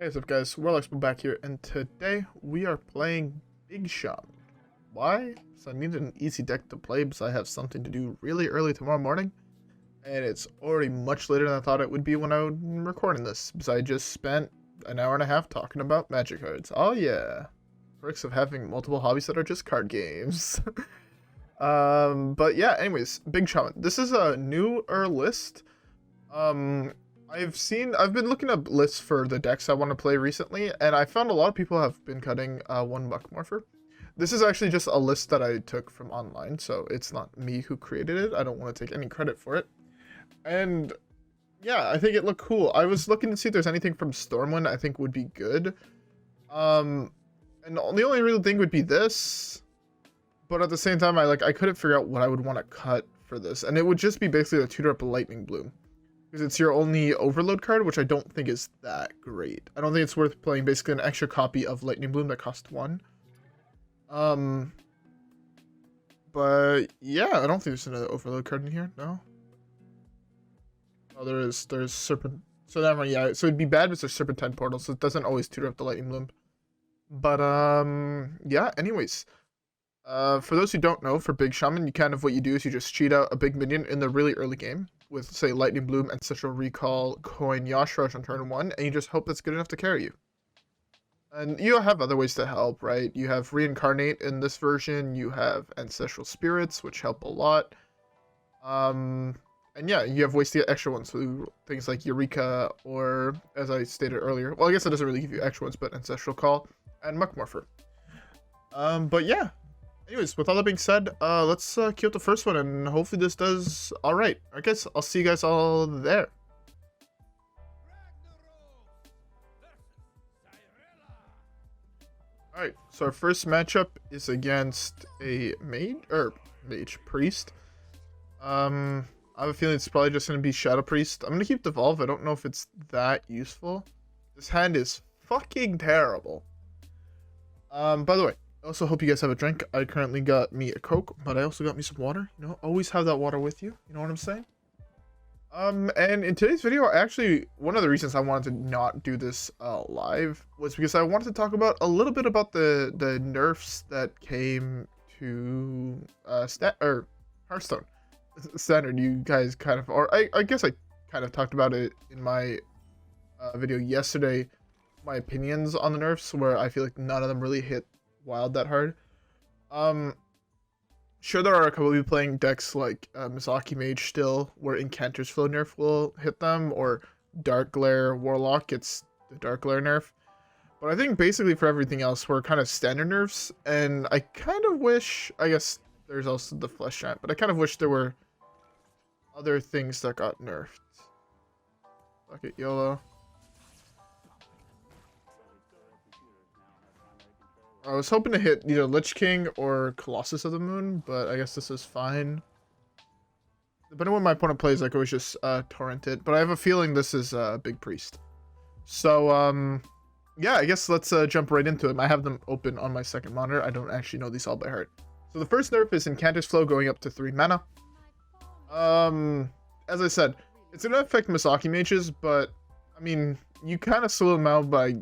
Hey, what's up guys, WhirlXbow back here, and today we are playing Big Shaman. Why? Because I needed an easy deck to play because I have something to do really early tomorrow morning. And it's already much later than I thought it would be when I'm recording this, because I just spent an hour and a half talking about magic cards. Oh yeah. Perks of having multiple hobbies that are just card games. But yeah, anyways, Big Shaman. This is a newer list. I've been looking up lists for the decks I want to play recently, and I found a lot of people have been cutting one Muckmorpher. This is actually just a list that I took from online, so it's not me who created it. I don't want to take any credit for it. And yeah, I think it looked cool. I was looking to see if there's anything from Stormwind I think would be good. And the only real thing would be this. But at the same time, I couldn't figure out what I would want to cut for this. And it would just be basically a tutor up a Lightning Bloom. Because it's your only overload card, which I don't think is that great. I don't think it's worth playing basically an extra copy of Lightning Bloom that costs 1. But yeah, I don't think there's another overload card in here, no? Oh, there's Serpent. So that one, yeah, so it'd be bad because there's Serpentshrine Portal, so it doesn't always tutor up the Lightning Bloom. But yeah, anyways. For those who don't know, for Big Shaman, what you do is you just cheat out a big minion in the really early game with, say, Lightning Bloom, Ancestral Recall, Coin, Yash Rush on turn 1, and you just hope that's good enough to carry you. And you have other ways to help, right? You have Reincarnate in this version, you have Ancestral Spirits, which help a lot. And yeah, you have ways to get extra ones, so things like Eureka, or, as I stated earlier, well, I guess it doesn't really give you extra ones, but Ancestral Call, and Muckmorpher. But yeah. Anyways, with all that being said, let's queue up the first one, and hopefully this does alright. Alright guys, I'll see you guys all there. Alright, so our first matchup is against a priest. I have a feeling it's probably just going to be Shadow Priest. I'm going to keep Devolve. I don't know if it's that useful. This hand is fucking terrible. By the way, I also hope you guys have a drink. I currently got me a Coke, but I also got me some water. You know, always have that water with you. You know what I'm saying? And in today's video, actually, one of the reasons I wanted to not do this live was because I wanted to talk about a little bit about the nerfs that came to Hearthstone Standard. You guys kind of, or I guess I kind of talked about it in my video yesterday. My opinions on the nerfs, where I feel like none of them really hit wild that hard. Sure, there are a couple of people playing decks like Misaki Mage still, where Incanter's Flow nerf will hit them, or Dark Glare Warlock gets the Dark Glare nerf. But I think basically for everything else, we're kind of standard nerfs, and I kind of wish, I guess there's also the Flesh Giant, but I kind of wish there were other things that got nerfed. Fuck it, YOLO. I was hoping to hit either Lich King or Colossus of the Moon, but I guess this is fine. Depending on what my opponent plays, I could always just torrent it, but I have a feeling this is Big Priest. So, yeah, I guess let's jump right into it. I have them open on my second monitor. I don't actually know these all by heart. So the first nerf is Incanter's Flow going up to 3 mana. As I said, it's going to affect Misaki Mages, but, I mean, you kind of slow them out by,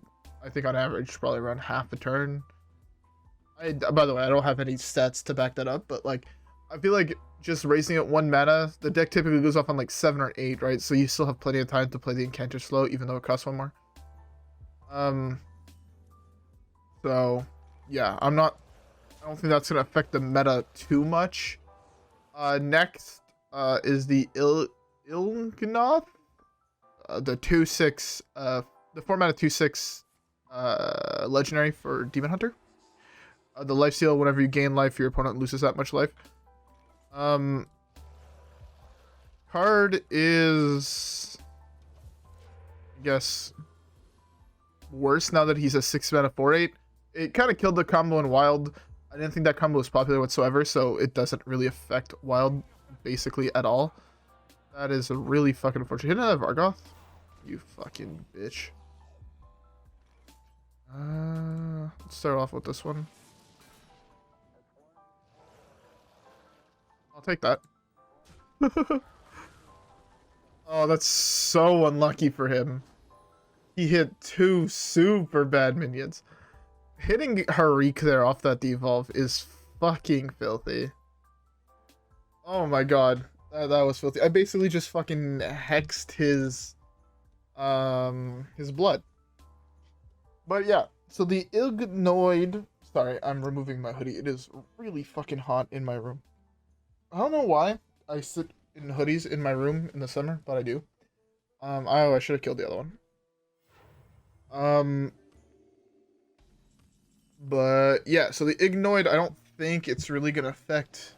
I think on average, probably around half a turn. By the way, I don't have any stats to back that up, but like, I feel like just raising it 1 mana, the deck typically goes off on like 7 or 8, right? So you still have plenty of time to play the Incanter's Flow, even though it costs 1 more. So yeah, I don't think that's gonna affect the meta too much. Next, is the Il'gynoth, the 2/6, the 4 mana 2/6, legendary for Demon Hunter. The lifesteal, whenever you gain life, your opponent loses that much life. Card is, I guess, worse now that he's a 6 mana 4/8. It kind of killed the combo in Wild. I didn't think that combo was popular whatsoever, so it doesn't really affect Wild basically at all. That is really fucking unfortunate. Hit another Vargoth? You fucking bitch. Let's start off with this one. I'll take that. Oh, that's so unlucky for him. He hit 2 super bad minions. Hitting Eureka there off that devolve is fucking filthy. Oh my god. That was filthy. I basically just fucking hexed his blood. But yeah, so the Ignoid... Sorry, I'm removing my hoodie. It is really fucking hot in my room. I don't know why I sit in hoodies in my room in the summer, but I do. I should have killed the other one. But yeah, so the Ignoid, I don't think it's really gonna affect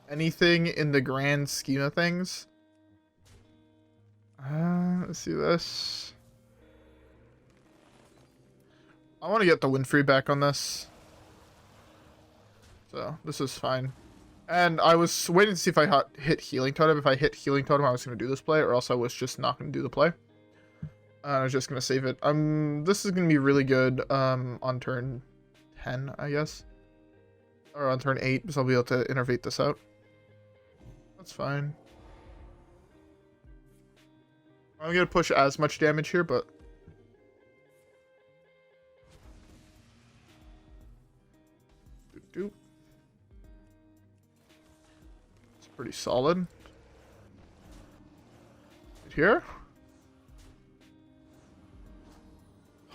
anything in the grand scheme of things. Let's see this. I want to get the win free back on this. So this is fine. And I was waiting to see if I hit Healing Totem. If I hit Healing Totem, I was going to do this play, or else I was just not going to do the play. I was just going to save it. This is going to be really good on turn 10, I guess. Or on turn 8, because I'll be able to innervate this out. That's fine. I'm going to push as much damage here, but... Doop. It's pretty solid. Right here.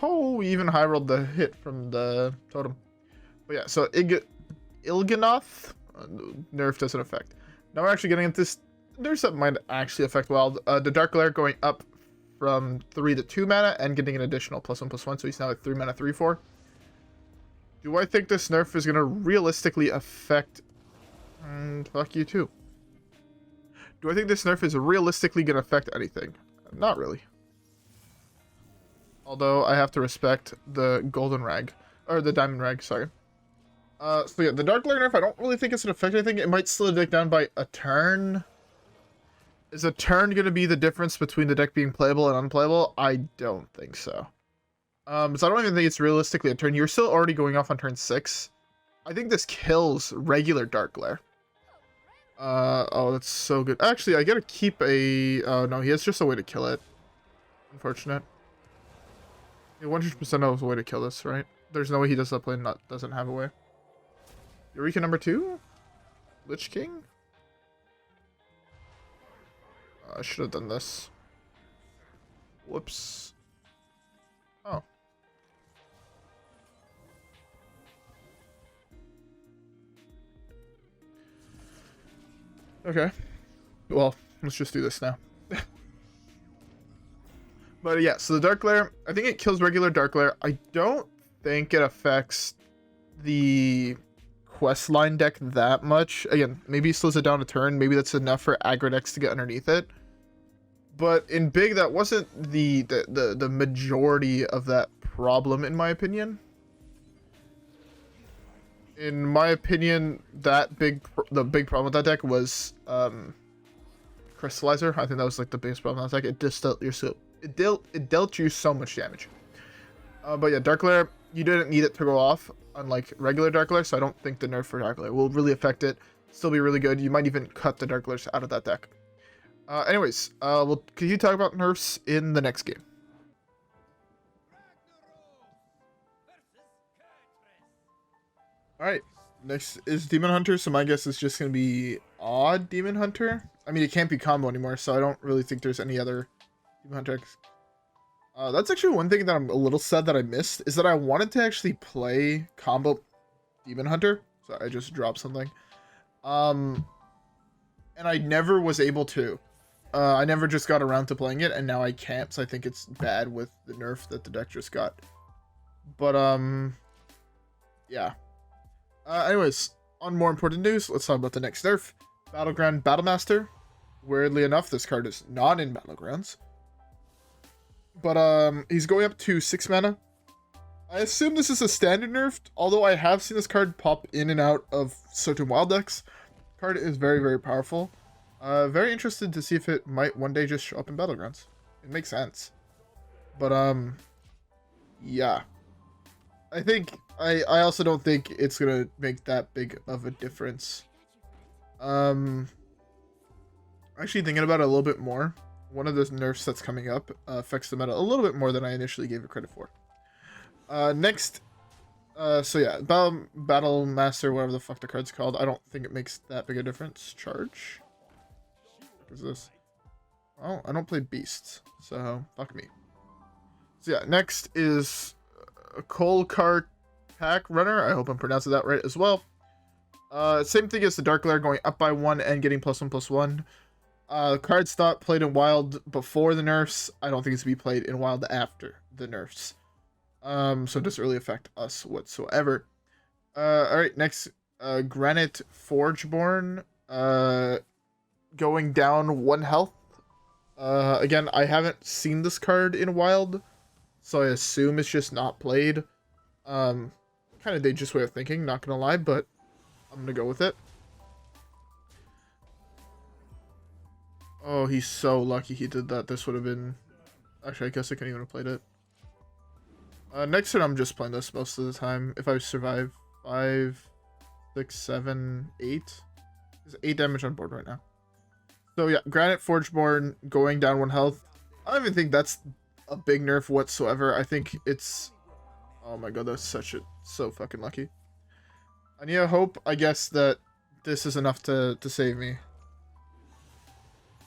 Oh, we even high rolled the hit from the totem. But yeah, so Il'gynoth nerf doesn't affect. Now we're actually getting into this nerf that might actually affect Wild. The Dark Glare going up from 3 to 2 mana and getting an additional +1/+1, so he's now at 3 mana 3/4. Do I think this nerf is going to realistically affect... fuck you too. Do I think this nerf is realistically going to affect anything? Not really. Although I have to respect the golden rag. Or the diamond rag, sorry. So yeah, the Dark Glare nerf, I don't really think it's going to affect anything. It might slow the deck down by a turn. Is a turn going to be the difference between the deck being playable and unplayable? I don't think so. So I don't even think it's realistically a turn. You're still already going off on turn 6. I think this kills regular Dark Glare. Oh, that's so good. Actually, I gotta keep a... Oh, no, he has just a way to kill it. Unfortunate. Yeah, 100% knows a way to kill this, right? There's no way he does that play and doesn't have a way. Eureka number 2? Lich King? I should have done this. Whoops. Oh. Okay. Well, let's just do this now. But yeah, so the Dark Glare, I think it kills regular Dark Glare. I don't think it affects the questline deck that much. Again, maybe it slows it down a turn. Maybe that's enough for aggro decks to get underneath it. But in big, that wasn't the majority of that problem, in my opinion. In my opinion, the big problem with that deck was Crystallizer. I think that was like the biggest problem with that deck. It dealt you so much damage. But yeah, Dark Glare, you didn't need it to go off, unlike regular Dark Glare, so I don't think the nerf for Dark Glare will really affect it. Still be really good. You might even cut the Dark Glares out of that deck. Anyways, we'll continue talking about nerfs in the next game. Alright, next is Demon Hunter, so my guess is just going to be odd Demon Hunter. I mean, it can't be combo anymore, so I don't really think there's any other Demon Hunter. That's actually one thing that I'm a little sad that I missed, is that I wanted to actually play combo Demon Hunter. So I just dropped something. And I never was able to. I never just got around to playing it, and now I can't, so I think it's bad with the nerf that the deck just got. But, yeah. Anyways, on more important news, let's talk about the next nerf. Battleground Battlemaster. Weirdly enough, this card is not in Battlegrounds. But, he's going up to 6 mana. I assume this is a standard nerf, although I have seen this card pop in and out of certain wild decks. Card is very, very powerful. Very interested to see if it might one day just show up in Battlegrounds. It makes sense. But, yeah. I also don't think it's gonna make that big of a difference. Actually thinking about it a little bit more, one of the nerfs that's coming up affects the meta a little bit more than I initially gave it credit for. Next, so yeah, Battle Master, whatever the fuck the card's called. I don't think it makes that big a difference. Charge. What is this? Oh, I don't play beasts, so fuck me. So yeah, next is a Kolkar Pack Runner. I hope I'm pronouncing that right as well. Same thing as the Dark Glare, going up by 1 and getting +1/+1. Cards not played in Wild before the nerfs. I don't think it's to be played in Wild after the nerfs. So it doesn't really affect us whatsoever. Alright, next, Granite Forgeborn, going down 1 health. Again, I haven't seen this card in Wild, so I assume it's just not played. Kind of dangerous way of thinking, not gonna lie, but I'm gonna go with it. Oh, he's so lucky he did that. This would have been... Actually, I guess I couldn't even have played it. Next turn, I'm just playing this most of the time. If I survive 5, 6, 7, 8. There's 8 damage on board right now. So yeah, Granite Forgeborn going down 1 health. I don't even think that's a big nerf whatsoever. I think it's... Oh my god, that's so fucking lucky. I need a hope, I guess, that this is enough to save me.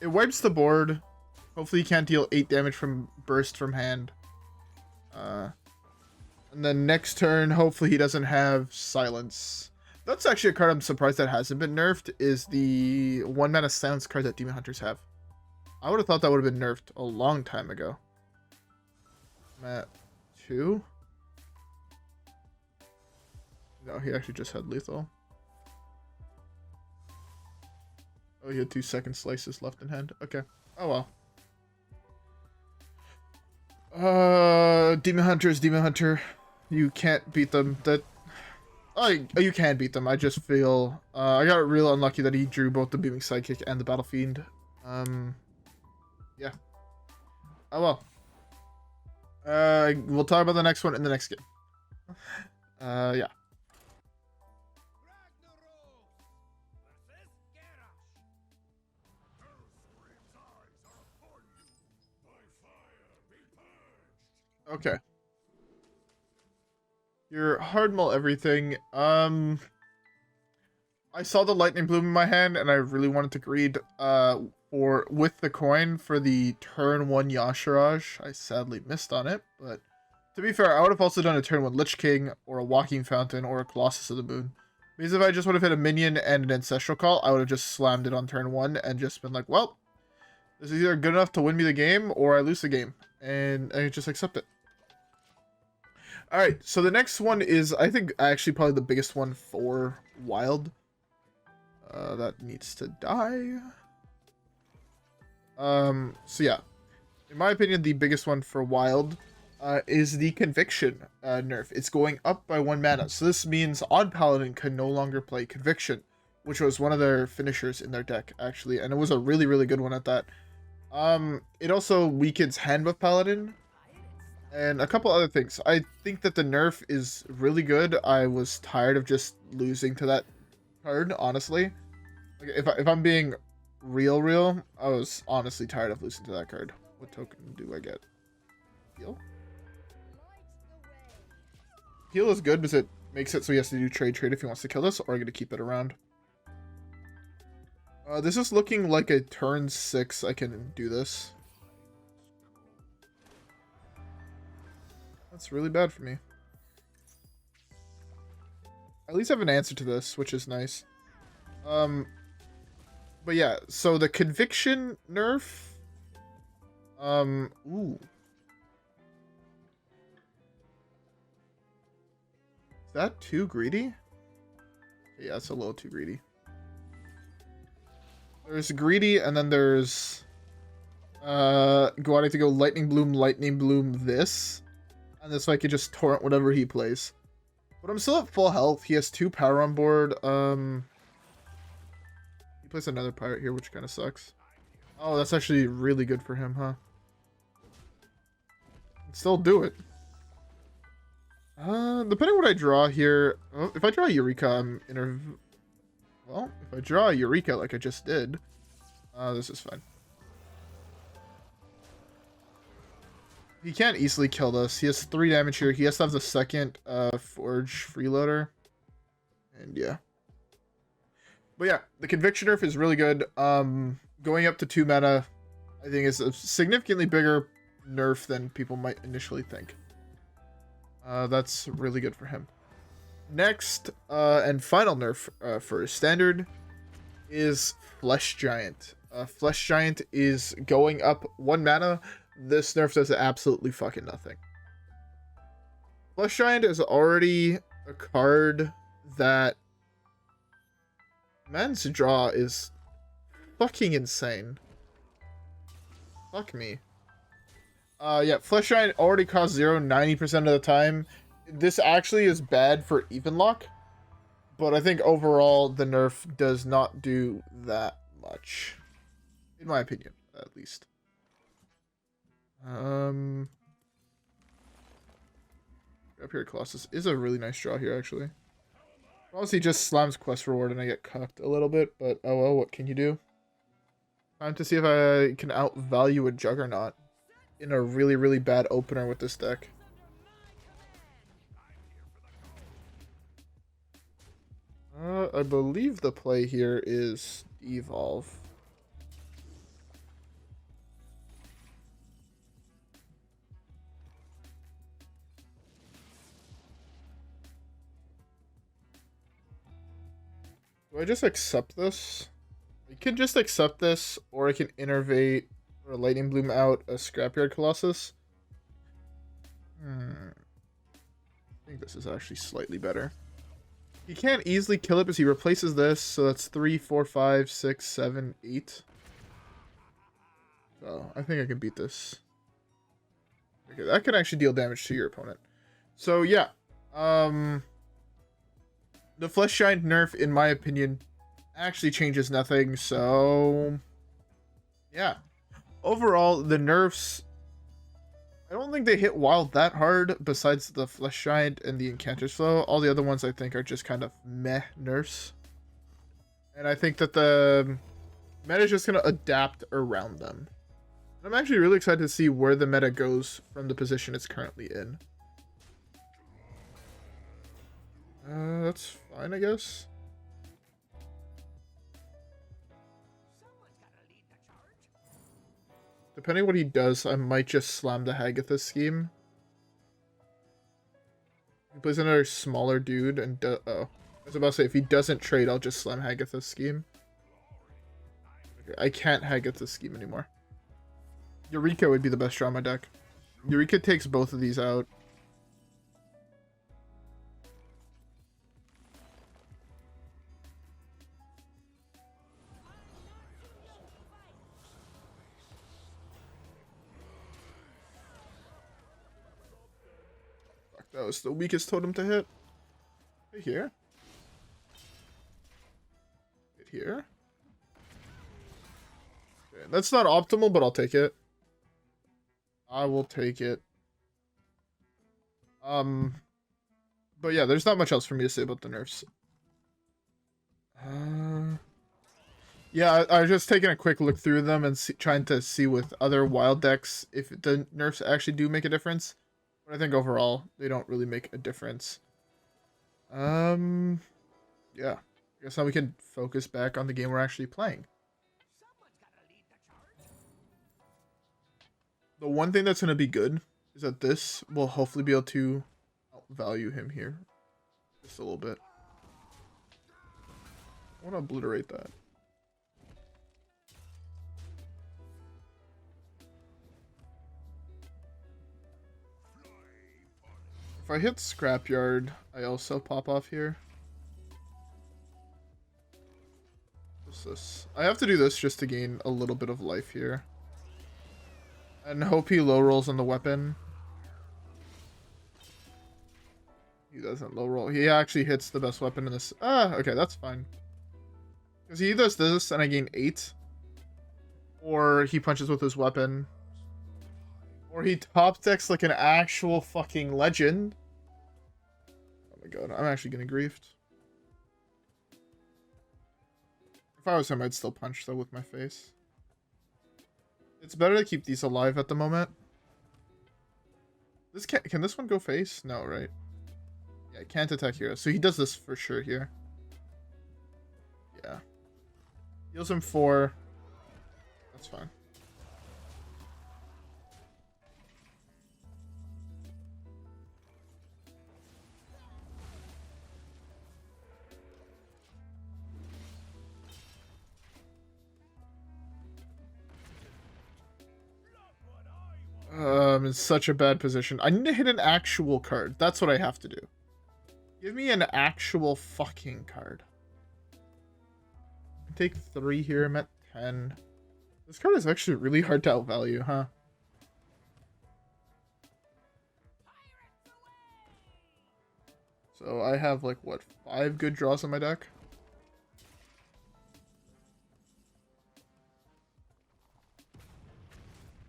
It wipes the board. Hopefully he can't deal 8 damage from burst from hand. And then next turn, hopefully he doesn't have silence. That's actually a card I'm surprised that hasn't been nerfed, is the 1 mana silence card that Demon Hunters have. I would have thought that would have been nerfed a long time ago. I'm at 2. No, he actually just had lethal. Oh, he had 2 second slices left in hand. Okay. Oh well. Demon Hunter. You can't beat them. You can beat them. I just feel I got real unlucky that he drew both the Beaming Sidekick and the Battle Fiend. Yeah. Oh well. We'll talk about the next one in the next game. Yeah. Okay. Your hard mull everything. I saw the lightning bloom in my hand and I really wanted to greed with the coin for the turn 1 Yashiraj. I sadly missed on it, but to be fair, I would have also done a turn 1 Lich King or a Walking Fountain or a Colossus of the Moon. Because if I just would have hit a minion and an Ancestral Call, I would have just slammed it on turn 1 and just been like, well, this is either good enough to win me the game or I lose the game. And I just accept it. Alright, so the next one is, I think, actually probably the biggest one for Wild. That needs to die. So yeah. In my opinion, the biggest one for Wild is the Conviction nerf. It's going up by 1 mana. So this means Odd Paladin can no longer play Conviction, which was one of their finishers in their deck, actually. And it was a really, really good one at that. It also weakens Hand with Paladin. And a couple other things. I think that the nerf is really good. I was tired of just losing to that card, honestly. Like, if I'm being real, I was honestly tired of losing to that card. What token do I get? Heal? Heal is good because it makes it so he has to do trade if he wants to kill us, or I'm going to keep it around. This is looking like a turn 6 I can do this. That's really bad for me. At least I have an answer to this, which is nice. But yeah, so the Conviction nerf. Ooh. Is that too greedy? Yeah, it's a little too greedy. There's greedy, and then there's wanting to go Lightning Bloom this. And this way I could just torrent whatever he plays. But I'm still at full health. He has 2 power on board. He plays another pirate here, which kind of sucks. Oh, that's actually really good for him, huh? Still do it. Depending on what I draw here. Oh, if I draw Eureka, I'm well, if I draw Eureka like I just did, this is fine. He can't easily kill this. He has 3 damage here. He has to have the second Forge freeloader. And yeah. But yeah, the Conviction nerf is really good. Going up to 2 mana, I think is a significantly bigger nerf than people might initially think. That's really good for him. Next, and final nerf for Standard is Flesh Giant. Flesh Giant is going up 1 mana. This nerf does absolutely fucking nothing. Flesh Giant is already a card that man's draw is fucking insane. Fuck me. Yeah, Flesh Giant already costs 0 90% of the time. This actually is bad for even lock, but I think overall the nerf does not do that much, in my opinion, at least. Scrapyard Colossus is a really nice draw here, actually. Obviously, just slams quest reward and I get cucked a little bit, but oh well, what can you do? Time to see if I can outvalue a Juggernaut in a really, really bad opener with this deck. I believe the play here is Devolve. Do I just accept this? I can just accept this, or I can innervate or Lightning Bloom out a Scrapyard Colossus. I think this is actually slightly better. He can't easily kill it because he replaces this, so that's 3, 4, 5, 6, 7, 8. So I think I can beat this. Okay, that can actually deal damage to your opponent. So yeah, the Flesh Giant nerf, in my opinion, actually changes nothing. So yeah, overall the nerfs, I don't think they hit wild that hard, besides the Flesh Giant and the Incanter's Flow. All the other ones I think are just kind of meh nerfs. And I think that the meta is just going to adapt around them. I'm actually really excited to see where the meta goes from the position it's currently in. That's fine, I guess. Depending on what he does, I might just slam the Hagatha scheme. He plays another smaller dude and oh. I was about to say, if he doesn't trade, I'll just slam Hagatha scheme. Okay, I can't Hagatha scheme anymore. Eureka would be the best draw on my deck. Eureka takes both of these out. That was the weakest totem to hit. Hit here. Hit here. Okay, that's not optimal, but I'll take it. I will take it. But yeah, there's not much else for me to say about the nerfs. Yeah, I was just taking a quick look through them and trying to see with other wild decks if the nerfs actually do make a difference. But I think overall, they don't really make a difference. Yeah. I guess now we can focus back on the game we're actually playing. The one thing that's going to be good is that this will hopefully be able to outvalue him here. Just a little bit. I want to obliterate that. If I hit Scrapyard, I also pop off here. What's this? I have to do this just to gain a little bit of life here. And hope he low rolls on the weapon. He doesn't low roll. He actually hits the best weapon in this. Okay, that's fine. Because he does this and I gain 8. Or he punches with his weapon. Or he top decks like an actual fucking legend. Oh my god, I'm actually getting griefed. If I was him, I'd still punch though with my face. It's better to keep these alive at the moment. Can this one go face? No, right? Yeah, can't attack hero. So he does this for sure here. Yeah. Heals him 4. That's fine. I'm in such a bad position. I need to hit an actual card. That's what I have to do. Give me an actual fucking card. I take 3 here. I'm at 10. This card is actually really hard to outvalue, huh? So I have like, what, 5 good draws on my deck?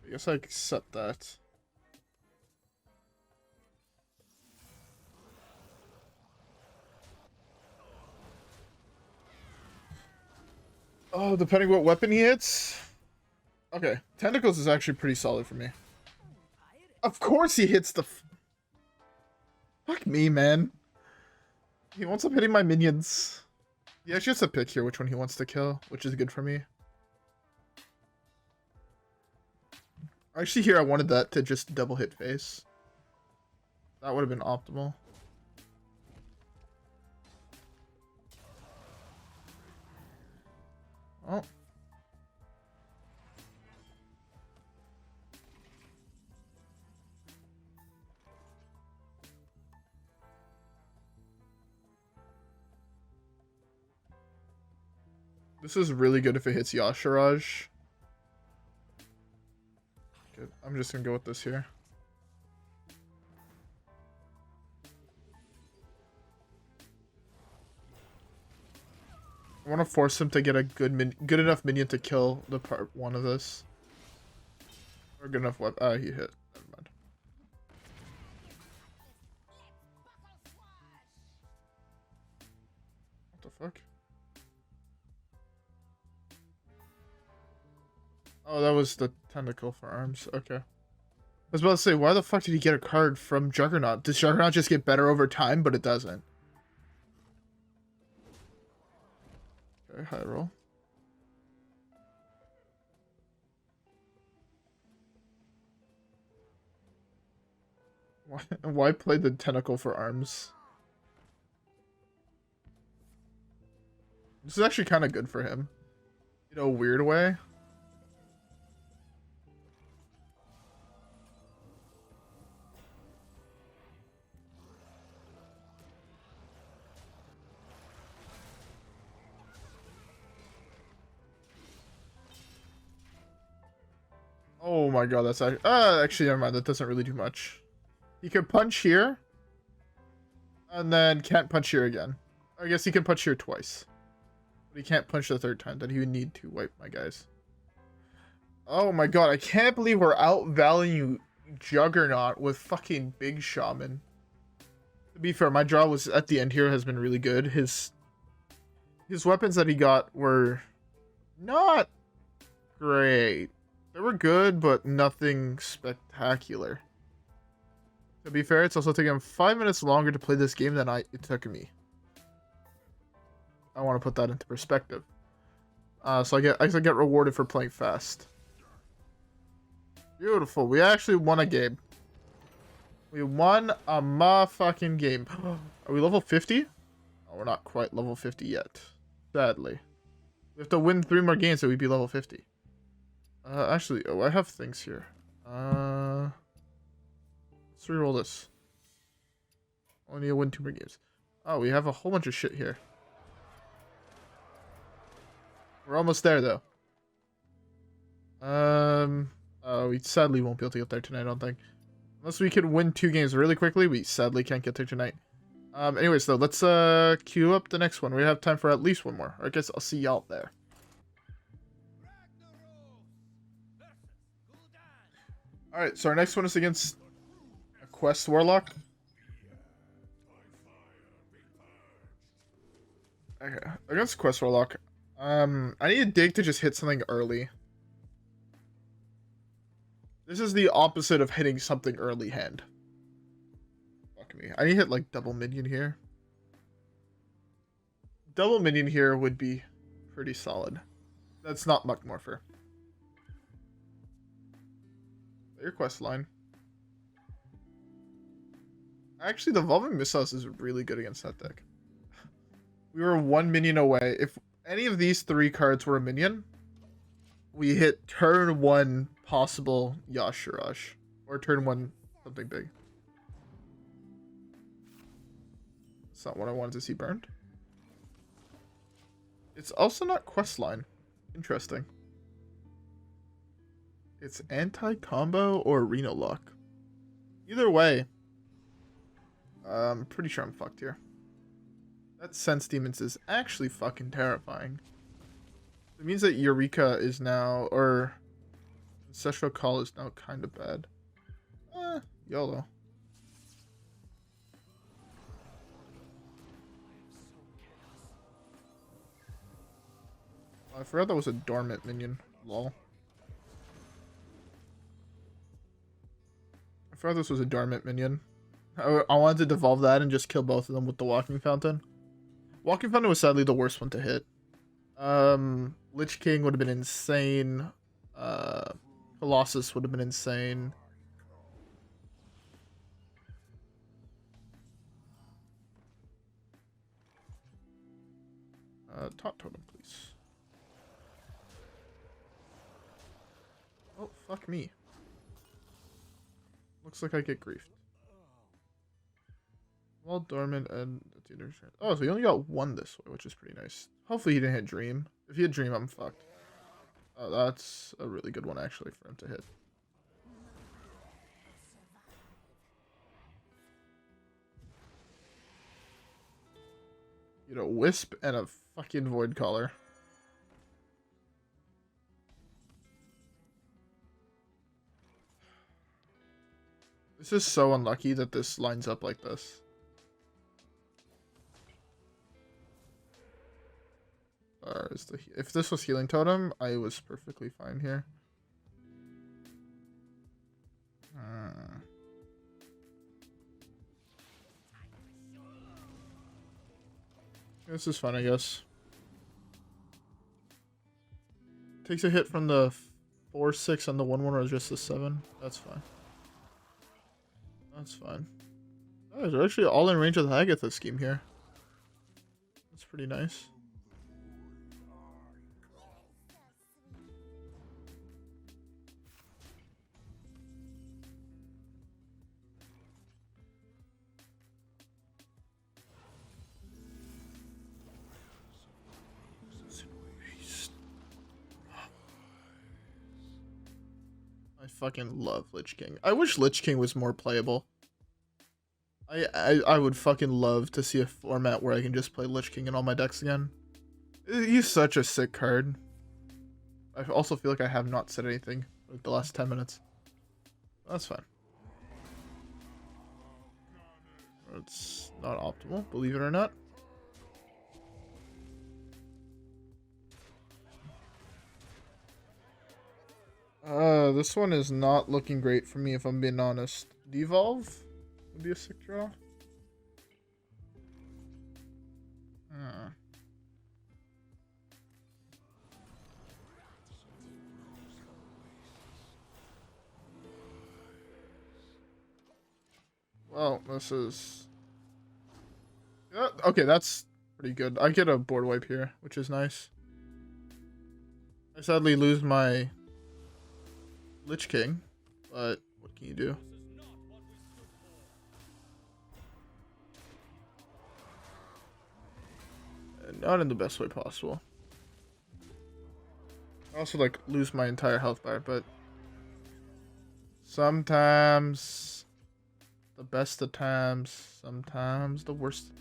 I guess I accept that. Oh, depending what weapon he hits? Okay, Tentacles is actually pretty solid for me. Of course he hits the... Fuck me, man. He wants up hitting my minions. He actually has to pick here which one he wants to kill, which is good for me. Actually, here I wanted that to just double hit face. That would have been optimal. Oh. This is really good if it hits Yashiraj. Good. I'm just gonna go with this here. I want to force him to get a good enough minion to kill the part 1 of this. Or good enough weapon. Ah, he hit. Never mind. What the fuck? Oh, that was the tentacle for arms. Okay. I was about to say, why the fuck did he get a card from Juggernaut? Does Juggernaut just get better over time? But it doesn't. Okay, high roll. Why play the tentacle for arms? This is actually kind of good for him. In a weird way. Oh my god, that's actually never mind. That doesn't really do much. He can punch here, and then can't punch here again. I guess he can punch here twice, but he can't punch the 3rd time. Then he would need to wipe my guys. Oh my god, I can't believe we're outvaluing Juggernaut with fucking big Shaman. To be fair, my draw was at the end here has been really good. His weapons that he got were not great. They were good, but nothing spectacular. To be fair, it's also taking him 5 minutes longer to play this game than it took me. I want to put that into perspective. So I get rewarded for playing fast. Beautiful. We actually won a game. We won a motherfucking game. Are we level 50? Oh, we're not quite level 50 yet. Sadly. We have to win 3 more games so we'd be level 50. Actually, oh, I have things here. Let's reroll this. Only need to win 2 more games. Oh, we have a whole bunch of shit here. We're almost there, though. We sadly won't be able to get there tonight, I don't think. Unless we can win 2 games really quickly, we sadly can't get there tonight. Anyways, though, let's queue up the next one. We have time for at least 1 more. I guess I'll see y'all there. Alright, so our next one is against a Quest Warlock. Okay, against Quest Warlock. I need a dig to just hit something early. This is the opposite of hitting something early hand. fuck me. I need to hit like double minion here. Double minion here would be pretty solid. That's not Muckmorpher. Your quest line. Actually, the Devolving Missiles is really good against that deck. We were 1 minion away. If any of these 3 cards were a minion, we hit turn 1 possible Yashirash. Or turn 1 something big. It's not what I wanted to see burned. It's also not questline. Interesting. It's anti-combo or arena lock. Either way, I'm pretty sure I'm fucked here. That Sense Demons is actually fucking terrifying. It means that Eureka is now, or Ancestral Call is now kind of bad. YOLO. I forgot that was a dormant minion. Lol. I forgot this was a dormant minion. I wanted to devolve that and just kill both of them with the Walking Fountain. Walking Fountain was sadly the worst one to hit. Lich King would have been insane. Colossus would have been insane. Taunt Totem, please. Oh, fuck me. Looks like I get griefed. Well, dormant and oh, so he only got 1 this way, which is pretty nice. Hopefully he didn't hit Dream. If he had Dream, I'm fucked. Oh, that's a really good one actually for him to hit. You know, Wisp and a fucking Void Caller. This is so unlucky that this lines up like this. If this was Healing Totem, I was perfectly fine here. This is fun, I guess. Takes a hit from the 4/6 on the 1/1 or just the 7. That's fine. That's fine. Oh, they're actually all in range of the Hagatha scheme here. That's pretty nice. I fucking love Lich King. I wish Lich King was more playable. I would fucking love to see a format where I can just play Lich King in all my decks again. He's such a sick card. I also feel like I have not said anything for like the last 10 minutes. That's fine. It's not optimal, believe it or not. This one is not looking great for me if I'm being honest. Devolve would be a sick draw. Well, this is... Yeah, okay, that's pretty good. I get a board wipe here, which is nice. I sadly lose my Lich King, but what can you do? And not in the best way possible. I also like lose my entire health bar, but sometimes the best of times, sometimes the worst.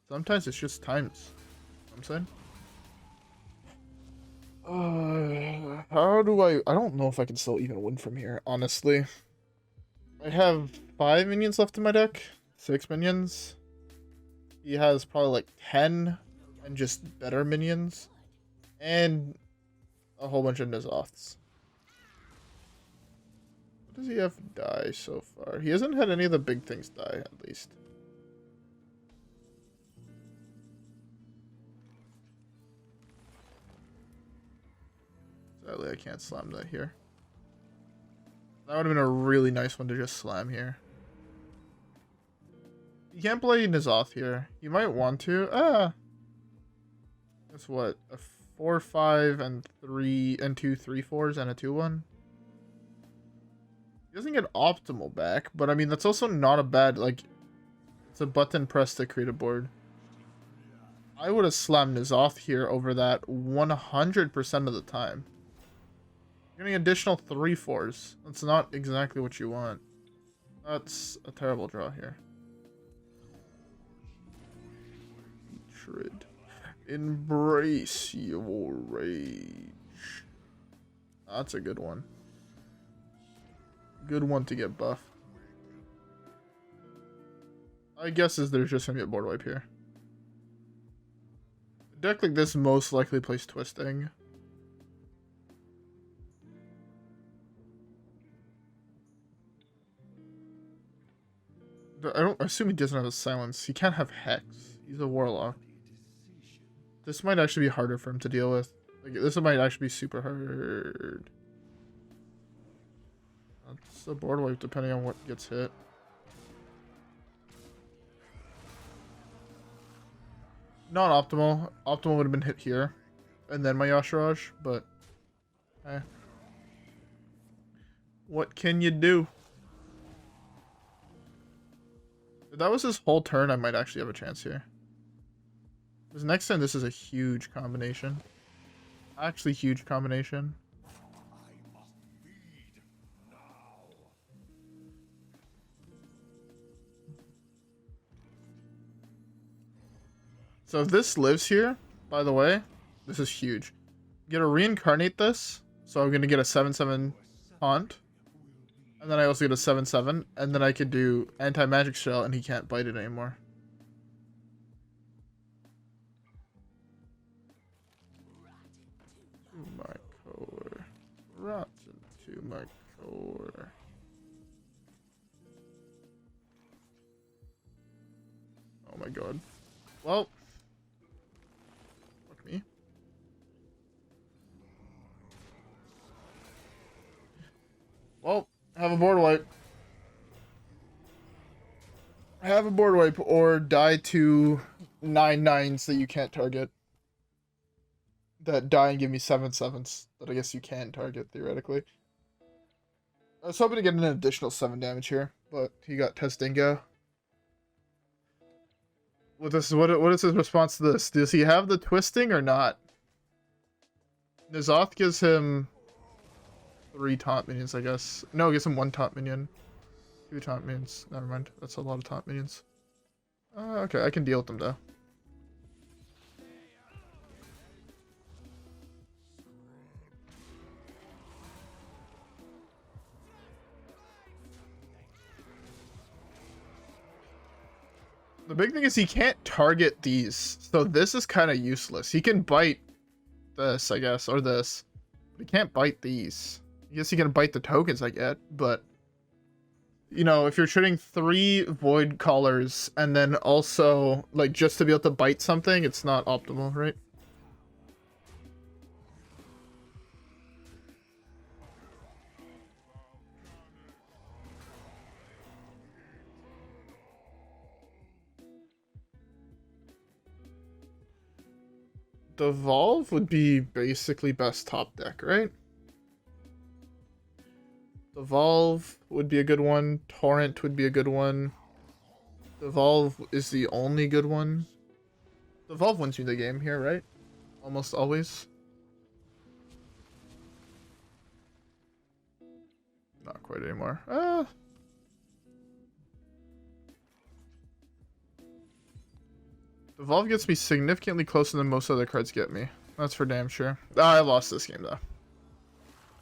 Sometimes it's just times. You know what I'm saying? How do I don't know if I can still even win from here, honestly. I have 5 minions left in my deck. 6 minions. He has probably like 10 and just better minions. And a whole bunch of N'Zoths. What does he have die so far? He hasn't had any of the big things die, at least. Sadly, I can't slam that here. That would have been a really nice one to just slam here. You can't play N'Zoth here. You might want to. That's what? A 4-5 and 3 and 2 3-4s and a 2-1. He doesn't get optimal back, but I mean that's also not a bad, like, it's a button press to create a board. I would have slammed N'Zoth here over that 100% of the time. You're getting additional 3-4s. That's not exactly what you want. That's a terrible draw here. Hatred. Embrace your rage. That's a good one. Good one to get buffed. I guess there's just gonna be a board wipe here. A deck like this most likely plays Twisting. I assume he doesn't have a silence. He can't have Hex. He's a Warlock. This might actually be harder for him to deal with. Like, this might actually be super hard. That's a board wipe depending on what gets hit. Not optimal. Optimal would have been hit here. And then my Yashiraj, but... what can you do? If that was his whole turn, I might actually have a chance here. Because next turn, this is a huge combination. Actually, huge combination. So if this lives here, by the way, this is huge. I'm gonna reincarnate this, so I'm gonna get a 7/7 taunt. And then I also get a 7/7, and then I could do anti-magic shell, and he can't bite it anymore. To my core. Rotten to my core. Oh my god. Well. Fuck me. Well. Have a board wipe. Have a board wipe or die to 9/9s that you can't target. That die and give me 7/7s that I guess you can target theoretically. I was hoping to get an additional 7 damage here, but he got Testingo. What is his response to this? Does he have the twisting or not? N'Zoth gives him 3 taunt minions, I guess. No, it gives him 1 taunt minion. 2 taunt minions. Never mind. That's a lot of taunt minions. Okay, I can deal with them though. The big thing is he can't target these, so this is kind of useless. He can bite this, I guess, or this, but he can't bite these. I guess he can bite the tokens I get, but you know, if you're trading 3 void callers and then also like just to be able to bite something, it's not optimal, right? Devolve would be basically best top deck, right? Devolve would be a good one. Torrent would be a good one. Devolve is the only good one. Devolve wins you the game here, right? Almost always. Not quite anymore. Devolve gets me significantly closer than most other cards get me. That's for damn sure. I lost this game though.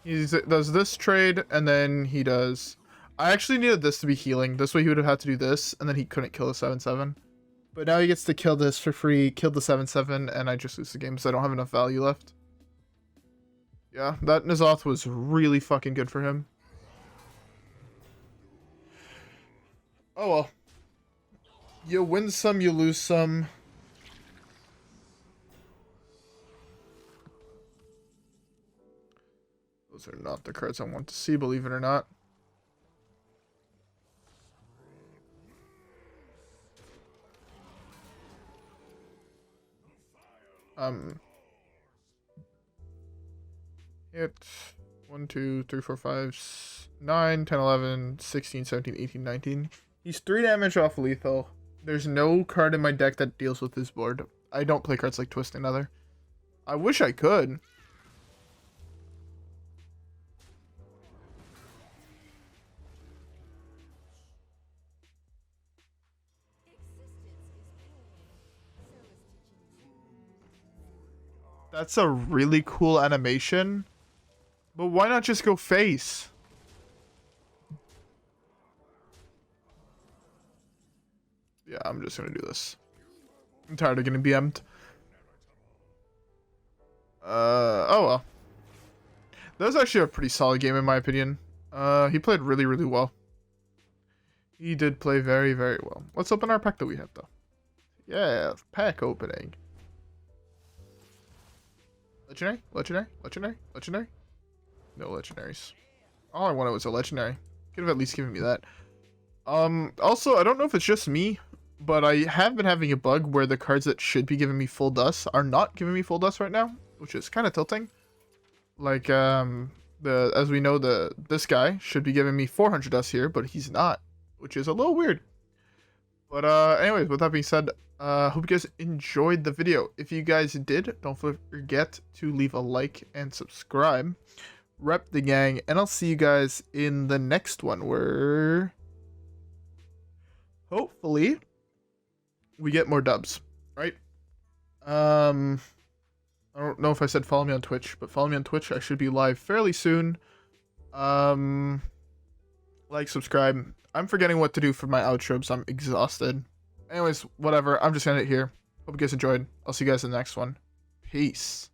He does this trade, and then he does... I actually needed this to be healing. This way he would have had to do this, and then he couldn't kill the 7/7. But now he gets to kill this for free, kill the 7/7, and I just lose the game because I don't have enough value left. Yeah, that N'Zoth was really fucking good for him. Oh well. You win some, you lose some. Those are not the cards I want to see, believe it or not. Hit 1, 2, 3, 4, 5, 9, 10, 11, 16, 17, 18, 19. He's 3 damage off lethal. There's no card in my deck that deals with this board. I don't play cards like Twist Another. I wish I could. That's a really cool animation. But why not just go face? Yeah, I'm just gonna do this. I'm tired of getting BM'd. Oh well. That was actually a pretty solid game in my opinion. He played really, really well. He did play very, very well. Let's open our pack that we have though. Yeah, pack opening. Legendary? Legendary? Legendary? Legendary? No legendaries. All I wanted was a legendary. Could have at least given me that. Also, I don't know if it's just me, but I have been having a bug where the cards that should be giving me full dust are not giving me full dust right now, which is kind of tilting. Like, as we know, this guy should be giving me 400 dust here, but he's not, which is a little weird. But, anyways, with that being said, hope you guys enjoyed the video. If you guys did, don't forget to leave a like and subscribe. Rep the gang, and I'll see you guys in the next one where hopefully we get more dubs, right? I don't know if I said follow me on Twitch, but follow me on Twitch. I should be live fairly soon. Like, subscribe. I'm forgetting what to do for my outro because I'm exhausted. Anyways, whatever. I'm just gonna end it here. Hope you guys enjoyed. I'll see you guys in the next one. Peace.